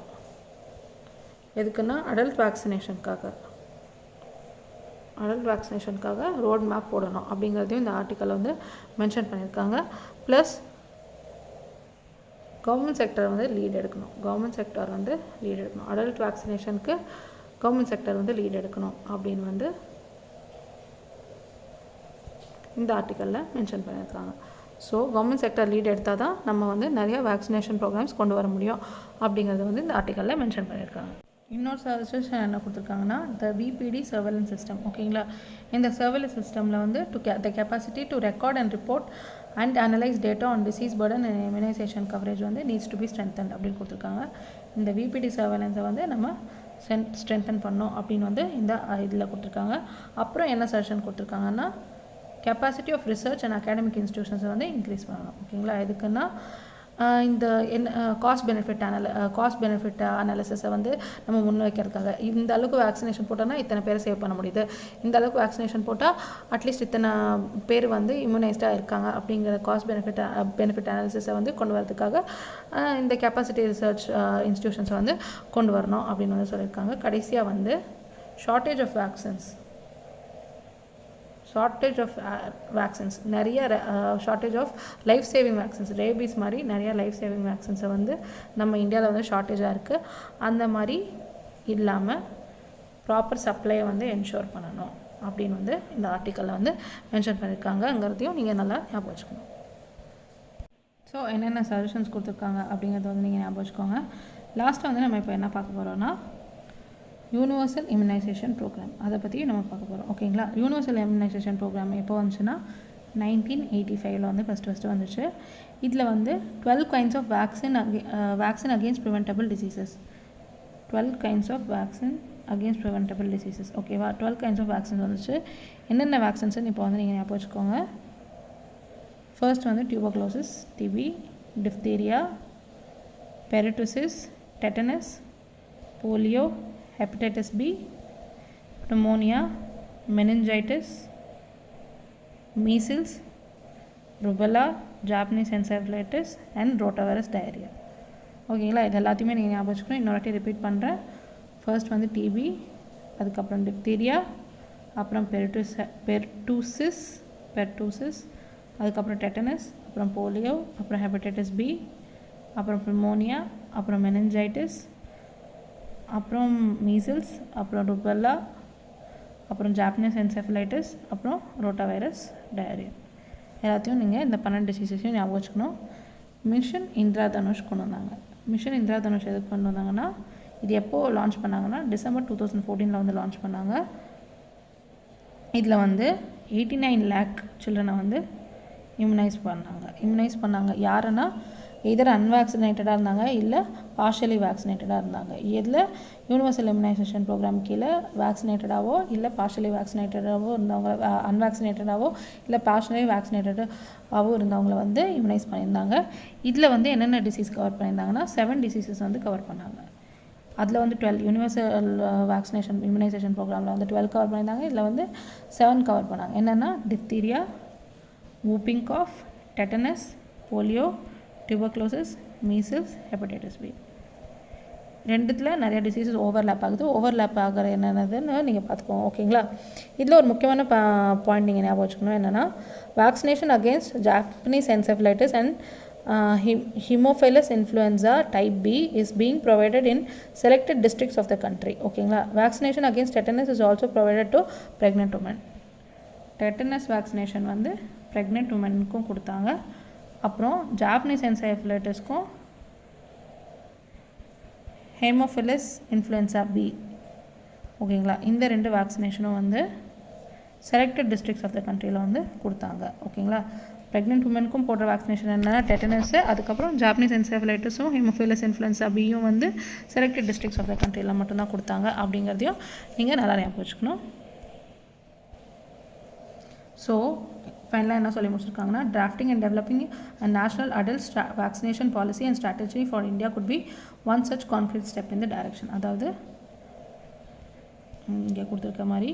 Speaker 1: எதுக்குன்னா அடல்ட் வேக்சினேஷனுக்காக ரோட் மேப் போடணும் அப்படிங்கிறதையும் இந்த ஆர்டிக்கலில் வந்து மென்ஷன் பண்ணியிருக்காங்க. ப்ளஸ் கவர்மெண்ட் செக்டர் வந்து லீட் எடுக்கணும். அடல்ட் வேக்சினேஷனுக்கு கவர்மெண்ட் செக்டர் வந்து லீட் எடுக்கணும் அப்படின்னு வந்து இந்த ஆர்டிக்கலில் மென்ஷன் பண்ணியிருக்காங்க. ஸோ கவர்மெண்ட் செக்டர் லீட் எடுத்தால் தான் நம்ம வந்து நிறையா வேக்சினேஷன் ப்ரோக்ராம்ஸ் கொண்டு வர முடியும் அப்படிங்கிறது வந்து இந்த ஆர்டிக்கலில் மென்ஷன் பண்ணியிருக்காங்க. இன்னொரு சஜஷன் என்ன கொடுத்துருக்காங்கன்னா த VPD சர்வேலன்ஸ் சிஸ்டம். ஓகேங்களா. இந்த சர்வேலன்ஸ் சிஸ்டமில் வந்து the capacity to record and report and analyse data on disease burden and immunisation coverage வந்து நீட்ஸ் டு பி ஸ்ட்ரென்தன்ட் அப்படின்னு கொடுத்துருக்காங்க. இந்த VPD சர்வேலன்ஸை வந்து நம்ம ஸ்ட்ரென்தன் பண்ணோம் அப்படின்னு வந்து இந்த இதில் கொடுத்துருக்காங்க. அப்புறம் என்ன சஜஷன் கொடுத்துருக்காங்கன்னா capacity of research and academic இன்ஸ்டியூஷன்ஸை வந்து இன்க்ரீஸ் பண்ணணும். ஓகேங்களா. எதுக்குன்னா இந்த காஸ்ட் பெனிஃபிட் அனாலிசிஸை வந்து நம்ம முன்வைக்கிறதுக்காக இந்த அளவுக்கு வேக்சினேஷன் போட்டோன்னா இத்தனை பேரை சேவ் பண்ண முடியுது, இந்த அளவுக்கு வேக்சினேஷன் போட்டால் அட்லீஸ்ட் இத்தனை பேர் வந்து இம்யூனைஸ்டாக இருக்காங்க அப்படிங்கிற காஸ்ட் பெனிஃபிட் அனாலிசிஸை வந்து கொண்டு வரதுக்காக இந்த கெப்பாசிட்டி ரிசர்ச் இன்ஸ்டியூஷன்ஸை வந்து கொண்டு வரணும் அப்படின்னு வந்து சொல்லியிருக்காங்க. கடைசியாக வந்து ஷார்ட்டேஜ் ஆஃப் வேக்சின்ஸ் நிறைய shortage of life saving vaccines, rabies மாதிரி நிறைய லைஃப் சேவிங் வேக்சின்ஸை வந்து நம்ம இந்தியாவில் வந்து ஷார்ட்டேஜாக இருக்குது. அந்த மாதிரி இல்லாமல் ப்ராப்பர் சப்ளையை வந்து என்ஷோர் பண்ணணும் அப்படின்னு வந்து இந்த ஆர்டிக்கலில் வந்து மென்ஷன் பண்ணியிருக்காங்கங்கிறதையும் நீங்கள் நல்லா ஞாபகம் வச்சுக்கணும். ஸோ என்னென்ன சஜஷன்ஸ் கொடுத்துருக்காங்க அப்படிங்கிறத வந்து நீங்கள் ஞாபகம் வச்சுக்கோங்க. லாஸ்ட்டாக வந்து நம்ம இப்போ என்ன பார்க்க போகிறோன்னா யூனிவர்சல் இம்யூனைசேஷன் ப்ரோக்ராம், அதை பற்றி நம்ம பார்க்க போகிறோம். ஓகேங்களா. யூனிவர்சல் இம்யூனைசேஷன் ப்ரோக்ராம் எப்போ வந்துச்சுன்னா 1985 வந்து ஃபஸ்ட்டு வந்துச்சு. இதில் வந்து 12 kinds of vaccine against preventable diseases. 12 kinds of vaccine against preventable diseases. ஓகேவா. 12 kinds of vaccines வந்துச்சு. என்னென்ன வேக்சின்ஸ்னு இப்போ வந்து நீங்கள் ஞாபகம் வச்சுக்கோங்க. ஃபர்ஸ்ட் வந்து tuberculosis, TB, diphtheria, pertussis, tetanus, polio, hepatitis B, pneumonia, meningitis, measles, rubella, Japanese encephalitis and rotavirus diarrhea. ஓகேங்களா, இது எல்லாத்தையுமே நீங்கள் ஞாபகம் வச்சுக்கணும். இன்னொரு வாட்டி ரிப்பீட் பண்ணுறேன். ஃபர்ஸ்ட் வந்து டிபி, அதுக்கப்புறம் டிப்தீரியா, அப்புறம் பெர்டூசிஸ், அதுக்கப்புறம் டெட்டனஸ், அப்புறம் போலியோ, அப்புறம் ஹெப்படைட்டிஸ் பி, அப்புறம் ப்ரிமோனியா, அப்புறம் மெனிஞ்சைட்டிஸ், அப்புறம் மீசில்ஸ், அப்புறம் ருபெல்லா, அப்புறம் ஜாப்பனீஸ் என்செஃபலைட்டிஸ், அப்புறம் ரோட்டாவைரஸ் டயரியா. எல்லாத்தையும் நீங்கள் இந்த 12 டிசீஸஸையும் ஞாபகம் வச்சுக்கணும். மிஷன் இந்திரதனுஷ் கொண்டு வந்தாங்க. மிஷன் இந்திரதனுஷ் எதுக்கு கொண்டு வந்தாங்கன்னா, இது எப்போது லான்ச் பண்ணாங்கன்னா டிசம்பர் 2014 வந்து லான்ச் பண்ணாங்க. இதில் வந்து 89 lakh சில்ட்ரனை வந்து இம்யூனைஸ் பண்ணாங்க. யாருன்னா எதர் அன்வேக்சினேட்டடாக இருந்தாங்க, இல்லை பார்ஷியலி வேக்சினேட்டடாக இருந்தாங்க. இதில் யூனிவர்சல் இம்யூனைசேஷன் ப்ரோக்ராம் கீழே வேக்சினேட்டடாகவோ இல்லை பார்ஷியலி வேக்சினேட்டடாகவோ இருந்தவங்க, அன்வேக்சினேட்டடாகவோ இல்லை பார்ஷியலி வேக்சினேட்டடாகவோ இருந்தவங்களை வந்து இம்யூனைஸ் பண்ணியிருந்தாங்க. இதில் வந்து என்னென்ன டிசீஸ் கவர் பண்ணியிருந்தாங்கன்னா 7 டிசீசஸ் வந்து கவர் பண்ணாங்க. அதில் வந்து 12 யூனிவர்சல் வேக்சினேஷன் இம்யூனைசேஷன் ப்ரோக்ராமில் வந்து 12 கவர் பண்ணியிருந்தாங்க. இதில் வந்து 7 கவர் பண்ணாங்க. என்னென்னா diphtheria, whooping cough, tetanus, polio, tuberculosis, measles, hepatitis B. ரெண்டுத்தில் நிறைய டிசீஸஸ் ஓவர்லேப் ஆகுது. ஓவர்லேப் ஆகிற என்னென்னதுன்னு நீங்கள் பார்த்துக்கோங்க. ஓகேங்களா, இதில் ஒரு முக்கியமான பாயிண்ட் நீங்கள் ஞாபகம் வச்சுக்கணும். என்னென்னா vaccination against Japanese encephalitis and Haemophilus influenza type B is being provided in selected districts of the country. ஓகேங்களா, vaccination against tetanus is also provided to pregnant women. tetanus vaccination வந்து pregnant womenக்கும் கொடுத்தாங்க. அப்புறம் Japanese என்செஃபலைட்டிஸ்க்கும் Haemophilus influenza B. ஓகேங்களா, இந்த 2 வேக்சினேஷனும் வந்து selected districts of the கண்ட்ரியில் வந்து கொடுத்தாங்க. ஓகேங்களா, ப்ரெக்னென்ட் உமனுக்கும் போடுற வேக்சினேஷன் என்னென்னா டெட்டனஸு, அதுக்கப்புறம் ஜாப்பனீஸ் என்செஃபலைட்டிஸும் ஹீமோஃபிலஸ் இன்ஃப்ளூயன்ஸா பியும் வந்து செலக்டட் டிஸ்ட்ரிக்ட்ஸ் ஆஃப் த கண்ட்ரியில் மட்டும்தான் கொடுத்தாங்க. அப்படிங்கிறதையும் நீங்கள் நல்லா ஞாபகம் வச்சுக்கணும். ஸோ ஃபைனலாக என்ன சொல்லி முடிச்சிருக்காங்கன்னா, drafting and developing a national adult vaccination policy and strategy for India could be one such concrete step in the direction. அதாவது இங்கே கொடுத்துருக்க மாதிரி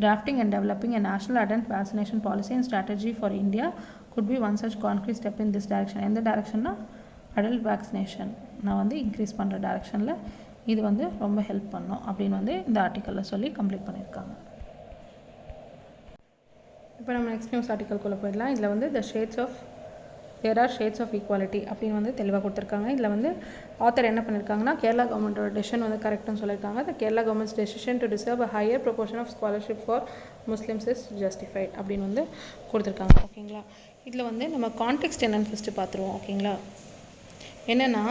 Speaker 1: drafting and developing a national adult vaccination policy and strategy for India could be one such concrete step in this direction. எந்த டைரக்ஷன்னா adult vaccination நான் வந்து increase பண்ணுற டைரக்ஷனில் இது வந்து ரொம்ப ஹெல்ப் பண்ணும் அப்படின்னு வந்து இந்த ஆர்டிக்கலில் சொல்லி கம்ப்ளீட் பண்ணியிருக்காங்க. இப்போ நம்ம நெக்ஸ்ட் நியூஸ் ஆர்டிக்கல்குள்ளே போயிடலாம். இதில் வந்து there are shades of equality அப்படின்னு வந்து தெளிவாக கொடுத்துருக்காங்க. இதில் வந்து ஆத்தர் என்ன பண்ணியிருக்காங்கன்னா, கேரளா கவர்மெண்ட்டோட டெசிஷன் வந்து கரெக்டுன்னு சொல்லியிருக்காங்க. The Kerala government's decision to deserve a higher proportion of scholarship for Muslims is justified அப்படின்னு வந்து கொடுத்துருக்காங்க. ஓகேங்களா, இதில் வந்து நம்ம கான்டெக்ஸ்ட் என்னென்னு ஃபஸ்ட்டு பார்த்துருவோம். ஓகேங்களா, என்னென்னா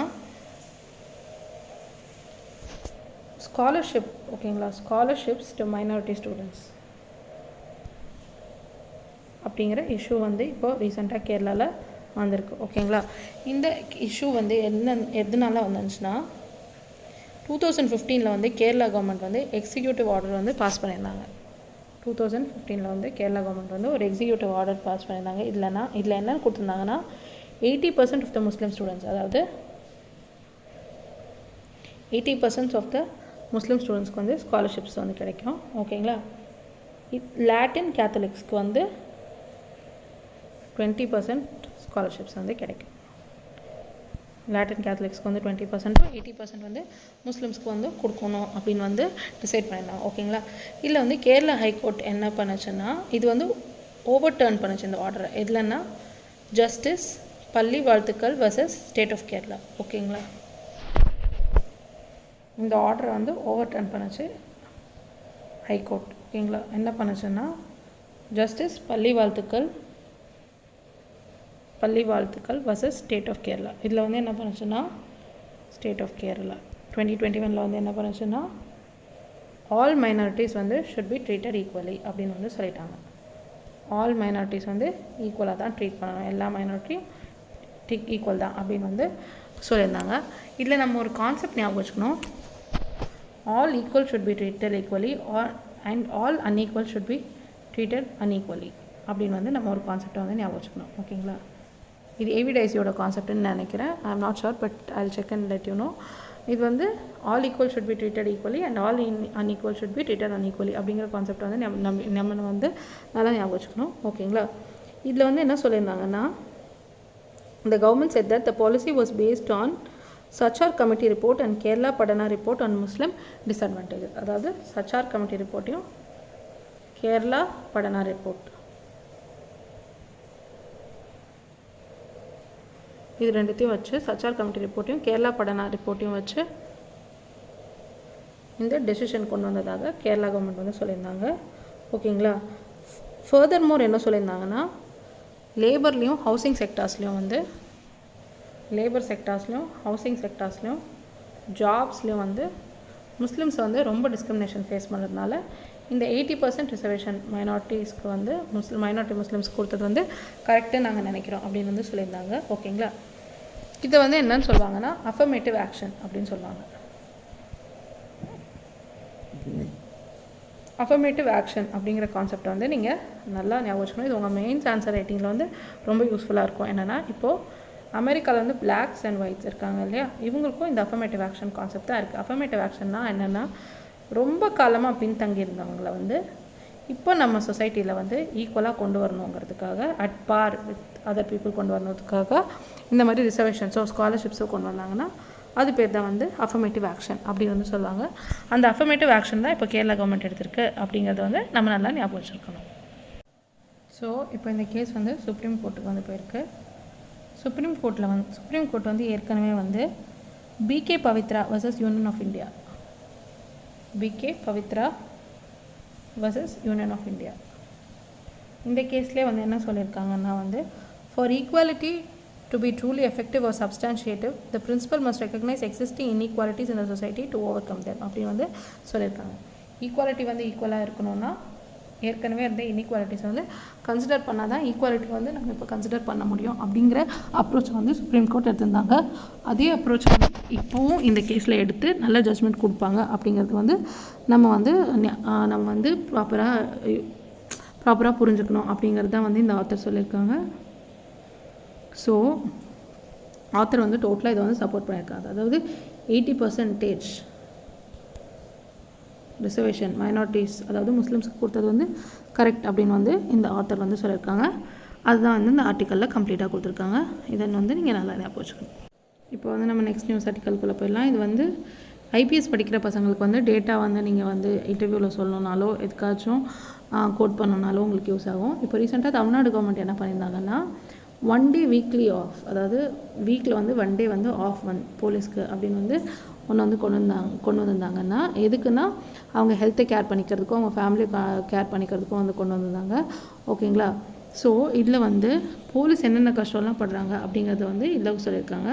Speaker 1: ஸ்காலர்ஷிப். ஓகேங்களா, ஸ்காலர்ஷிப்ஸ் டு மைனாரிட்டி ஸ்டூடெண்ட்ஸ் அப்படிங்கிற இஷ்யூ வந்து இப்போது ரீசெண்டாக கேரளாவில் வந்திருக்கு. ஓகேங்களா, இந்த இஷ்யூ வந்து எதனால வந்துச்சுன்னா 2015 வந்து கேரளா கவர்மெண்ட் வந்து எக்ஸிக்யூட்டிவ் ஆர்டர் வந்து பாஸ் பண்ணியிருந்தாங்க. 2015 வந்து கேரளா கவர்மெண்ட் வந்து ஒரு எக்ஸிக்யூட்டிவ் ஆர்டர் பாஸ் பண்ணியிருந்தாங்க. இதில் என்ன கொடுத்துருந்தாங்கன்னா 80% ஆஃப் த முஸ்லீம் ஸ்டூடெண்ட்ஸ், அதாவது 80% ஆஃப் த முஸ்லீம் ஸ்டூடெண்ட்ஸ்க்கு வந்து ஸ்காலர்ஷிப்ஸ் வந்து கிடைக்கும். ஓகேங்களா, லாட்டின் கேத்தலிக்ஸ்க்கு வந்து 20% ஸ்காலர்ஷிப்ஸ் வந்து கிடைக்கும். லாட்டின் கேத்தலிக்ஸ்க்கு வந்து 20%, 80% வந்து முஸ்லிம்ஸ்க்கு வந்து கொடுக்கணும் அப்படின்னு வந்து டிசைட் பண்ணியிருந்தாங்க. ஓகேங்களா, இதில் வந்து கேரளா ஹைகோர்ட் என்ன பண்ணுச்சுன்னா, இது வந்து ஓவர் டர்ன் பண்ணுச்சு இந்த ஆர்டரை. எதுலன்னா ஜஸ்டிஸ் பள்ளி வாழ்த்துக்கள் வர்சஸ் ஸ்டேட் ஆஃப் கேரளா. ஓகேங்களா, இந்த ஆர்டரை வந்து ஓவர் டர்ன் பண்ணுச்சு ஹைகோர்ட். ஓகேங்களா, என்ன பண்ணுச்சுன்னா ஜஸ்டிஸ் பள்ளி வாழ்த்துக்கள் வர்சஸ் ஸ்டேட் ஆஃப் கேரளா. இதில் வந்து என்ன பண்ணுச்சுன்னா ஸ்டேட் ஆஃப் கேரளா 2021 வந்து என்ன பண்ணுச்சுன்னா ஆல் மைனாரிட்டிஸ் வந்து ஷுட் பி ட்ரீட்டட் ஈக்குவலி அப்படின்னு வந்து சொல்லிட்டாங்க. ஆல் மைனாரிட்டிஸ் வந்து ஈக்குவலாக தான் ட்ரீட் பண்ணணும், எல்லா மைனாரிட்டியும் ஈக்குவல் தான் அப்படின்னு வந்து சொல்லியிருந்தாங்க. இதில் நம்ம ஒரு கான்செப்ட் ஞாபகம் வச்சுக்கணும். All equal should be treated equally and all unequal should be treated unequally அப்படின்னு வந்து நம்ம ஒரு கான்செப்டை வந்து ஞாபகம் வச்சுக்கணும். ஓகேங்களா, இது ஏவிடைசியோட கான்செப்ட்னு நினைக்கிறேன். I am not sure, but I will check and let you know. இது வந்து all equal should be treated equally and all unequal should be treated unequally அப்படிங்கிற கான்செப்ட் வந்து நம்ம வந்து நல்லா ஞாபகம் வச்சுக்கணும். ஓகேங்களா? இதில் வந்து என்ன சொல்லியிருந்தாங்கன்னா, the government said that the policy was based on Sachar committee report and Kerala Padana report on Muslim disadvantages. அதாவது Sachar committee ரிப்போர்ட்டையும் கேரளா படனா ரிப்போர்ட் இது ரெண்டுத்தையும் வச்சு, சச்சார் கமிட்டி ரிப்போர்ட்டையும் கேரளா படனா ரிப்போர்ட்டையும் வச்சு இந்த டெசிஷன் கொண்டு வந்ததாக கேரளா கவர்மெண்ட் வந்து சொல்லியிருந்தாங்க. ஓகேங்களா? ஃபர்தர் மோர் என்ன சொல்லியிருந்தாங்கன்னா, லேபர்லேயும் ஹவுசிங் செக்டார்ஸ்லேயும் வந்து ஹவுசிங் செக்டார்ஸ்லேயும் ஜாப்ஸ்லேயும் வந்து முஸ்லீம்ஸ் வந்து ரொம்ப டிஸ்கிரிமினேஷன் ஃபேஸ் பண்ணுறதுனால இந்த 80% ரிசர்வேஷன் மைனாரிட்டிஸ்க்கு வந்து மைனாரிட்டி முஸ்லீம்ஸ் கொடுத்தது வந்து கரெக்டுன்னு நாங்கள் நினைக்கிறோம் அப்படின்னு வந்து சொல்லியிருந்தாங்க. ஓகேங்களா? இதை வந்து என்னன்னு சொல்லுவாங்கன்னா அஃபர்மேட்டிவ் ஆக்ஷன் அப்படின்னு சொல்லுவாங்க. அஃபர்மேட்டிவ் ஆக்ஷன் அப்படிங்கிற கான்செப்டை வந்து நீங்கள் நல்லா ஞாபகம் வச்சுக்கணும். இது உங்கள் மெயின்ஸ் ஆன்சர் ரைட்டிங்கில் வந்து ரொம்ப யூஸ்ஃபுல்லாக இருக்கும். என்னென்னா, இப்போது அமெரிக்காவில் வந்து பிளாக்ஸ் அண்ட் ஒயிட்ஸ் இருக்காங்க இல்லையா, இவங்களுக்கும் இந்த அஃபர்மேட்டிவ் ஆக்ஷன் கான்செப்ட் தான் இருக்குது. அஃபர்மேட்டிவ் ஆக்ஷன்னா என்னென்னா, ரொம்ப காலமாக பின்தங்கி இருந்தவங்களை வந்து இப்போ நம்ம சொசைட்டியில் வந்து ஈக்குவலாக கொண்டு வரணுங்கிறதுக்காக, at par with other people கொண்டு வரணுறதுக்காக இந்த மாதிரி ரிசர்வேஷன்ஸோ ஸ்காலர்ஷிப்ஸோ கொண்டு வந்தாங்கன்னா அது பேர் தான் வந்து அஃபர்மேட்டிவ் ஆக்ஷன் அப்படி வந்து சொல்லுவாங்க. அந்த அஃபர்மேட்டிவ் ஆக்ஷன் தான் இப்போ கேரளா கவர்மெண்ட் எடுத்திருக்கு அப்படிங்கிறத வந்து நம்ம நல்லா ஞாபகம் வச்சுருக்கணும். ஸோ இப்போ இந்த கேஸ் வந்து சுப்ரீம் கோர்ட்டுக்கு வந்து போயிருக்கு. சுப்ரீம் கோர்ட் வந்து ஏற்கனவே வந்து PK Pavithra versus union of India, இந்த கேஸ்லேயே வந்து என்ன சொல்லியிருக்காங்கன்னா வந்து, for equality to be truly effective or substantiative, the principal must recognize existing inequalities in the society to overcome them அப்படின்னு வந்து சொல்லியிருக்காங்க. ஈக்குவாலிட்டி வந்து ஈக்குவலாக இருக்கணும்னா ஏற்கனவே இருந்த இன்இக்வாலிட்டிஸ் வந்து கன்சிடர் பண்ணால் தான் ஈக்குவாலிட்டி வந்து நம்ம இப்போ கன்சிடர் பண்ண முடியும் அப்படிங்கிற அப்ரோச் வந்து சுப்ரீம் கோர்ட் எடுத்திருந்தாங்க. அதே அப்ரோச் வந்து இப்போவும் இந்த கேஸில் எடுத்து நல்ல ஜட்ஜ்மெண்ட் கொடுப்பாங்க அப்படிங்கிறது வந்து நம்ம வந்து ப்ராப்பராக புரிஞ்சுக்கணும் அப்படிங்கிறது தான் வந்து இந்த ஆத்தர் சொல்லியிருக்காங்க. ஸோ ஆத்தர் வந்து டோட்டலாக இதை வந்து சப்போர்ட் பண்ணியிருக்காங்க. அதாவது 80% ரிசர்வேஷன் மைனாரிட்டிஸ் அதாவது முஸ்லீம்ஸ்க்கு கொடுத்தது வந்து கரெக்ட் அப்படின்னு வந்து இந்த ஆத்தர் வந்து சொல்லியிருக்காங்க. அதுதான் வந்து இந்த ஆர்டிக்கலில் கம்ப்ளீட்டாக கொடுத்துருக்காங்க. இதை வந்து நீங்கள் நல்லா ஞாபகம் வச்சுக்கணும். இப்போ வந்து நம்ம நெக்ஸ்ட் நியூஸ் ஆர்டிக்கலுக்குள்ளே போயிடலாம். இது வந்து ஐபிஎஸ் படிக்கிற பசங்களுக்கு வந்து டேட்டா வந்து நீங்கள் வந்து இன்டர்வியூவில் சொல்லணுன்னாலோ எதுக்காச்சும் கோட் பண்ணணுன்னாலோ உங்களுக்கு யூஸ் ஆகும். இப்போ ரீசெண்டாக தமிழ்நாடு கவர்மெண்ட் என்ன பண்ணியிருந்தாங்கன்னா, 1 day வீக்லி ஆஃப், அதாவது வீக்கில் வந்து 1 day வந்து ஆஃப் போலீஸ்க்கு அப்படின்னு வந்து கொண்டு வந்திருந்தாங்கன்னா, எதுக்குன்னா அவங்க ஹெல்த்தை கேர் பண்ணிக்கிறதுக்கும் அவங்க ஃபேமிலி கேர் பண்ணிக்கிறதுக்கும் வந்து கொண்டு வந்திருந்தாங்க. ஓகேங்களா? ஸோ இதில் வந்து போலீஸ் என்னென்ன கஷ்டம்லாம் படுறாங்க அப்படிங்கிறத வந்து இதில் சொல்லியிருக்காங்க.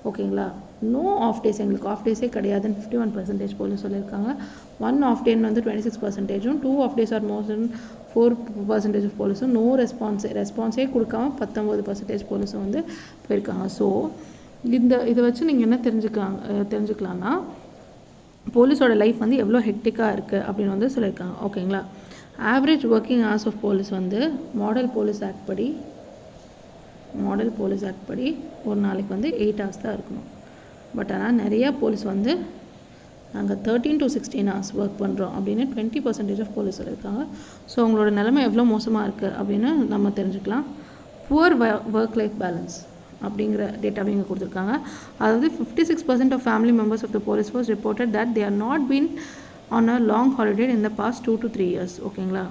Speaker 1: ஓகேங்களா? நோ ஆஃப் டேஸ், எங்களுக்கு ஆஃப் டேஸே கிடையாதுன்னு 51% போலீஸ் சொல்லியிருக்காங்க. 1 ஆஃப் டேன்னு வந்து 26%, 2 off days or more then 4% of போலீஸும் நோ ரெஸ்பான்ஸே கொடுக்காம 19% போலீஸும் வந்து போயிருக்காங்க. ஸோ இதை வச்சு நீங்கள் என்ன தெரிஞ்சுக்கலாம்னா போலீஸோட லைஃப் வந்து எவ்வளோ ஹெக்டிக்காக இருக்குது அப்படின்னு வந்து சொல்லியிருக்காங்க. ஓகேங்களா? Average working hours of police வந்து மாடல் போலீஸ் ஆக்ட் படி ஒரு நாளைக்கு வந்து 8 hours தான் இருக்கணும். பட் ஆனால் நிறையா போலீஸ் வந்து நாங்கள் 13 to 16 hours ஒர்க் பண்ணுறோம் அப்படின்னு 20% ஆஃப் போலீஸ் சொல்லியிருக்காங்க. ஸோ அவங்களோட நிலைமை எவ்வளோ மோசமாக இருக்குது அப்படின்னு நம்ம தெரிஞ்சுக்கலாம். புவர் ஒர்க் லைஃப் பேலன்ஸ் அப்படிங்கிற டேட்டாவை இங்கே கொடுத்துருக்காங்க. அதாவது 56% of family members of the police force reported that they are not been on a long holiday in the past 2 to 3 years. ஓகேங்களா?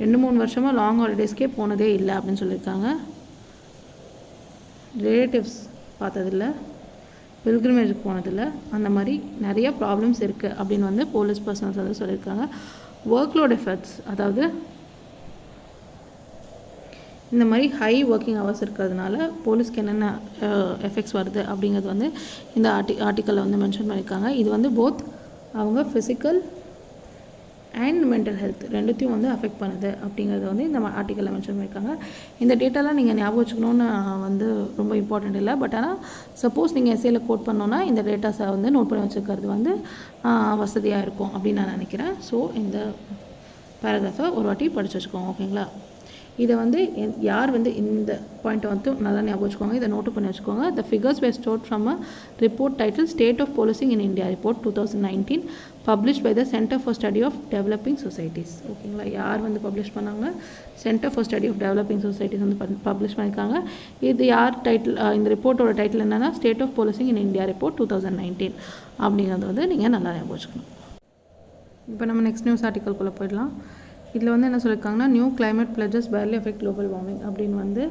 Speaker 1: 2-3 வருஷமாக லாங் ஹாலிடேஸ்க்கே போனதே இல்லை அப்படின்னு சொல்லியிருக்காங்க. ரிலேட்டிவ்ஸ் பார்த்ததில்ல, பில்கிரிமேஜுக்கு போனதில்லை, அந்த மாதிரி நிறைய ப்ராப்ளம்ஸ் இருக்குது அப்படின்னு வந்து போலீஸ் பர்சனல்ஸ் வந்து சொல்லியிருக்காங்க. ஒர்க்லோட் எஃபெக்ட்ஸ், அதாவது இந்த மாதிரி ஹை ஒர்க்கிங் ஹவர்ஸ் இருக்கிறதுனால போலீஸ்க்கு என்னென்ன எஃபெக்ட்ஸ் வருது அப்படிங்கிறது வந்து இந்த ஆர்டிக்கலில் வந்து மென்ஷன் பண்ணியிருக்காங்க. இது வந்து போத் அவங்க ஃபிசிக்கல் அண்ட் மென்டல் ஹெல்த் ரெண்டுத்தையும் வந்து அஃபெக்ட் பண்ணுது அப்படிங்கிறத வந்து இந்த ஆர்டிக்கலில் மென்ஷன் பண்ணியிருக்காங்க. இந்த டேட்டாலாம் நீங்கள் ஞாபகம் வச்சுக்கணுன்னு வந்து ரொம்ப இம்பார்ட்டண்ட் இல்லை. பட் ஆனால் சப்போஸ் நீங்கள் எஸ்ஏயில் கோட் பண்ணோன்னா இந்த டேட்டாஸை வந்து நோட் பண்ணி வச்சுக்கிறது வந்து வசதியாக இருக்கும் அப்படின்னு நான் நினைக்கிறேன். ஸோ இந்த பேராகிராஃபை ஒரு வாட்டி படித்து வச்சுக்கோங்க. ஓகேங்களா? இதை வந்து யார் வந்து இந்த பாயிண்ட்டை வந்து நல்லா ஞாபகம் வச்சுக்கோங்க, இதை நோட்டு பண்ணி வச்சுக்கோங்க. த figures were stored from a report titled State of Policing in India Report 2019 published by the Center for Study of Developing Societies. ஓகேங்களா, யார் வந்து பப்ளிஷ் பண்ணாங்க? Centre for study of developing societies வந்து பப்ளிஷ் பண்ணியிருக்காங்க. இது யார் டைட்டில்? இந்த ரிப்போர்ட்டோட டைட்டில் என்னென்னா state of policing in India report 2019 அப்படிங்கிறது வந்து நீங்கள் நல்லா ஞாபகம் வச்சுக்கணும். இப்போ நம்ம நெக்ஸ்ட் நியூஸ் ஆர்டிக்கல்குள்ளே போயிடலாம். இதில் வந்து என்ன சொல்லியிருக்காங்கன்னா, new climate pledges barely affect global warming அப்படின்னு வந்து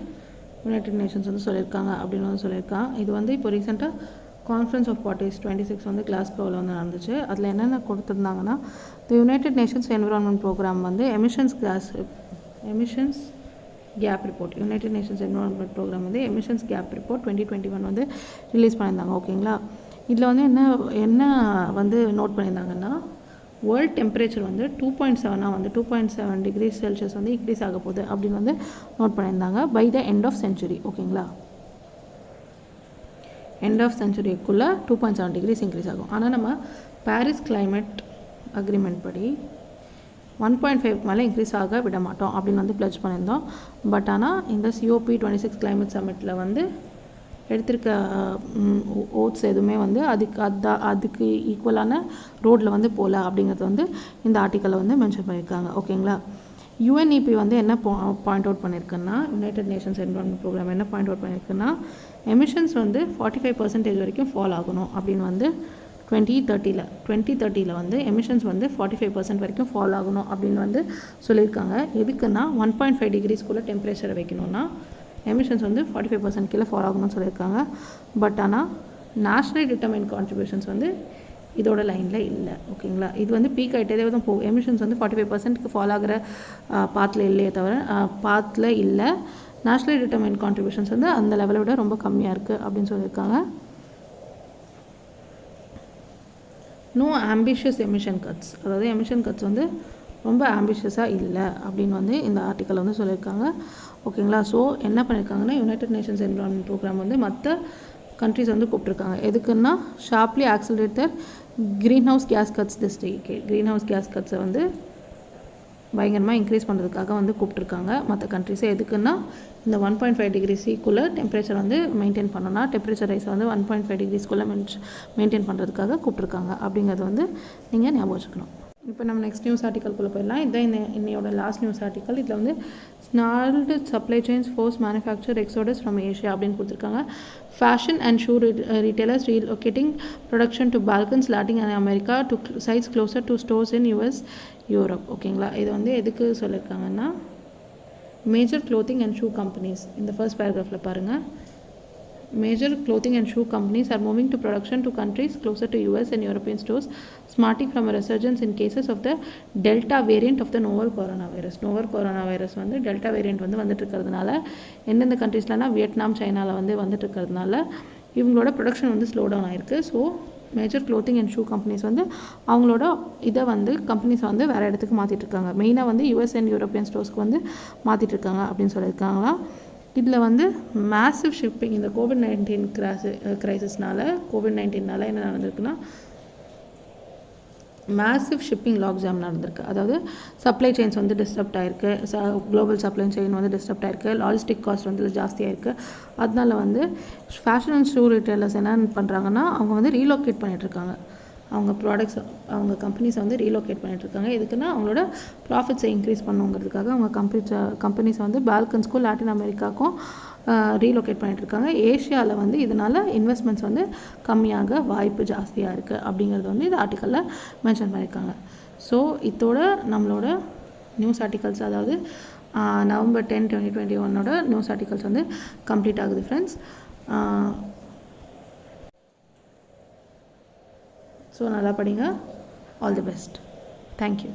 Speaker 1: யுனைடெட் நேஷன்ஸ் வந்து சொல்லியிருக்காங்க அப்படின்னு வந்து சொல்லியிருக்காங்க. இது வந்து இப்போ ரீசெண்டாக கான்ஃபரன்ஸ் ஆஃப் பார்ட்டிஸ் 26 வந்து கிளாஸ்கோவில் வந்து நடந்துச்சு. அதில் என்னென்ன கொடுத்துருந்தாங்கன்னா, the United Nations Environment Programme வந்து emissions gap report, United Nations Environment Programme வந்து எமிஷன்ஸ் கேப் ரிப்போர்ட் 2021 வந்து ரிலீஸ் பண்ணியிருந்தாங்க. ஓகேங்களா, இதில் வந்து என்ன வந்து நோட் பண்ணியிருந்தாங்கன்னா, வேர்ல்ட் டெம்பரேச்சர் வந்து 2.7 வந்து 2.7 டிகிரி செல்சியஸ் வந்து இன்க்ரீஸ் ஆக போகுது அப்படின்னு வந்து நோட் பண்ணியிருந்தாங்க by the end of century. ஓகேங்களா, எண்ட் ஆஃப் சென்ச்சுரிக்குள்ளே 2.7 டிகிரிஸ் இன்க்ரீஸ் ஆகும். ஆனால் நம்ம பாரிஸ் கிளைமேட் அக்ரிமெண்ட் படி 1.5 மேலே இன்க்ரீஸ் ஆக விட மாட்டோம் அப்படின்னு வந்து ப்ளட்ஜ் பண்ணியிருந்தோம். பட் ஆனால் இந்த COP 26 கிளைமேட் சம்மிட்டில் வந்து எடுத்திருக்க ஓட்ஸ் எதுவுமே வந்து அதுக்கு ஈக்குவலான ரோட்டில் வந்து போகல அப்படிங்கிறது வந்து இந்த ஆர்டிக்கலில் வந்து மென்ஷன் பண்ணியிருக்காங்க. ஓகேங்களா, UNEP வந்து என்ன பாயிண்ட் அவுட் பண்ணியிருக்குன்னா, யுனைடெட் நேஷன்ஸ் என்விரான்மெண்ட் ப்ரோக்ராம் என்ன பாயிண்ட் அவுட் பண்ணியிருக்குன்னா, எமிஷன்ஸ் வந்து 45% வரைக்கும் ஃபால் ஆகணும் அப்படின்னு வந்து 2030 வந்து எமிஷன்ஸ் வந்து 45% வரைக்கும் ஃபால் ஆகணும் அப்படின்னு வந்து சொல்லியிருக்காங்க. எதுக்குன்னா 1.5 டிகிரிஸ்குள்ளே டெம்பரேச்சரை வைக்கணும்னா எமிஷன்ஸ் வந்து 45% கீழே ஃபால் ஆகணும்னு சொல்லியிருக்காங்க. பட் ஆனால் நேஷ்னலி டிட்டர்மைன் கான்ட்ரிபியூஷன்ஸ் வந்து இதோட லைனில் இல்லை. ஓகேங்களா, இது வந்து பீக் ஆகிட்டே தான் போகும். எமிஷன்ஸ் வந்து 45%க்கு ஃபால் ஆகிற பாத்தில் இல்லையே தவிர பாத்தில் இல்லை. நேஷ்னலி டிட்டர்மைன் கான்ட்ரிபியூஷன்ஸ் வந்து அந்த லெவலை விட ரொம்ப கம்மியாக இருக்குது அப்படின்னு சொல்லியிருக்காங்க. நோ ஆம்பிஷியஸ் எமிஷன் கட்ஸ், அதாவது எமிஷன் கட்ஸ் வந்து ரொம்ப ஆம்பிஷியஸாக இல்லை அப்படின்னு வந்து இந்த ஆர்டிக்கல் வந்து சொல்லியிருக்காங்க. ஓகேங்களா, ஸோ என்ன பண்ணியிருக்காங்கன்னா, யுனைடெட் நேஷன்ஸ் என்விரான்மெண்ட் ப்ரோக்ராம் வந்து மற்ற கண்ட்ரிஸ் வந்து கூப்பிட்ருக்காங்க. எதுக்குன்னா sharply accelerator green house gas cuts this decade, green house gas கட்ஸை வந்து பயங்கரமாக இன்க்ரீஸ் பண்ணுறதுக்காக வந்து கூப்பிட்ருக்காங்க மற்ற கண்ட்ரிஸை. எதுக்குன்னா இந்த 1.5 டிகிரிக்குள்ளே டெம்பரேச்சர் வந்து மெயின்டைன் பண்ணோன்னா, டெம்பரேச்சர் ரைஸை வந்து 1.5 டிகிரிஸ்குள்ளே மெயின்டைன் பண்ணுறதுக்காக கூப்பிட்ருக்காங்க அப்படிங்கிறது வந்து நீங்கள் ஞாபகம் வச்சுக்கணும். இப்போ நம்ம நெக்ஸ்ட் நியூஸ் ஆர்டிக்கல்குள்ளே போயிடலாம். இதுதான் இன்னையோட லாஸ்ட் நியூஸ் ஆர்டிக்கல். இதில் வந்து snarled supply chains force manufacturer exodus from Asia அப்படின்னு கொடுத்துருக்காங்க. Fashion and shoe retailers relocating production to Balkans Latin America to sites closer to stores in US, Europe. ஓகேங்களா, இது வந்து எதுக்கு சொல்லியிருக்காங்கன்னா, major clothing and shoe companies, இந்த first பேராகிராஃபில் பாருங்கள், major clothing and shoe companies are moving to production to countries closer to US and European stores, smarting from a resurgence in cases of the Delta variant of the novel coronavirus. novel coronavirus வந்து Delta variant வந்து வந்துட்டு இருக்கிறதுனால எந்தெந்த கண்ட்ரீஸ்லனா Vietnam, சைனாவில் வந்து வந்துட்டு இருக்கிறதுனால இவங்களோட ப்ரொடக்ஷன் வந்து ஸ்லோ டவுன் ஆயிருக்கு. So major clothing and shoe companies வந்து அவங்களோட இதை வந்து கம்பெனிஸ் வந்து வேறு இடத்துக்கு மாற்றிட்டு இருக்காங்க. மெயினாக வந்து US அண்ட் யூரோப்பியன் ஸ்டோர்ஸ்க்கு வந்து மாற்றிட்டு இருக்காங்க அப்படின்னு சொல்லியிருக்காங்களா. இதில் வந்து மேசிவ் ஷிப்பிங், இந்த COVID-19 கிரைசிஸ்னால கோவிட்-19னால என்ன நடந்திருக்குன்னா, மேசிவ் ஷிப்பிங் லாக்ஜாம் நடந்திருக்கு. அதாவது சப்ளை செயின்ஸ் வந்து டிஸ்டர்ப்ட் ஆகிருக்கு, குளோபல் சப்ளை செயின் வந்து டிஸ்டர்ப்ட் ஆகிருக்கு, லாஜிஸ்டிக் காஸ்ட் வந்து ஜாஸ்தியாக இருக்குது. அதனால வந்து ஃபேஷன் அண்ட் ஷூ ரிட்டெயிலர்ஸ் என்ன பண்ணுறாங்கன்னா, அவங்க வந்து ரீலோகேட் பண்ணிகிட்ருக்காங்க. அவங்க ப்ராடக்ட்ஸ், அவங்க கம்பெனிஸை வந்து ரீலோகேட் பண்ணிகிட்ருக்காங்க. எதுக்குன்னா அவங்களோட ப்ராஃபிட்ஸை இன்க்ரீஸ் பண்ணுங்கிறதுக்காக அவங்க கம்பெனிஸை வந்து பால்கன்ஸ்க்கும் லாட்டின் அமெரிக்காவுக்கும் ரீலோகேட் பண்ணிகிட்ருக்காங்க. ஏஷியாவில் வந்து இதனால் இன்வெஸ்ட்மெண்ட்ஸ் வந்து கம்மியாக வாய்ப்பு ஜாஸ்தியாக இருக்குது அப்படிங்கிறது வந்து இந்த ஆர்டிக்கலில் மென்ஷன் பண்ணியிருக்காங்க. ஸோ இதோட நம்மளோட நியூஸ் ஆர்டிகல்ஸ், அதாவது November 10, 2021 நியூஸ் ஆர்டிகல்ஸ் வந்து கம்ப்ளீட் ஆகுது ஃப்ரெண்ட்ஸ். ஸோ நல்லா படிங்க. All the best. தேங்க்யூ.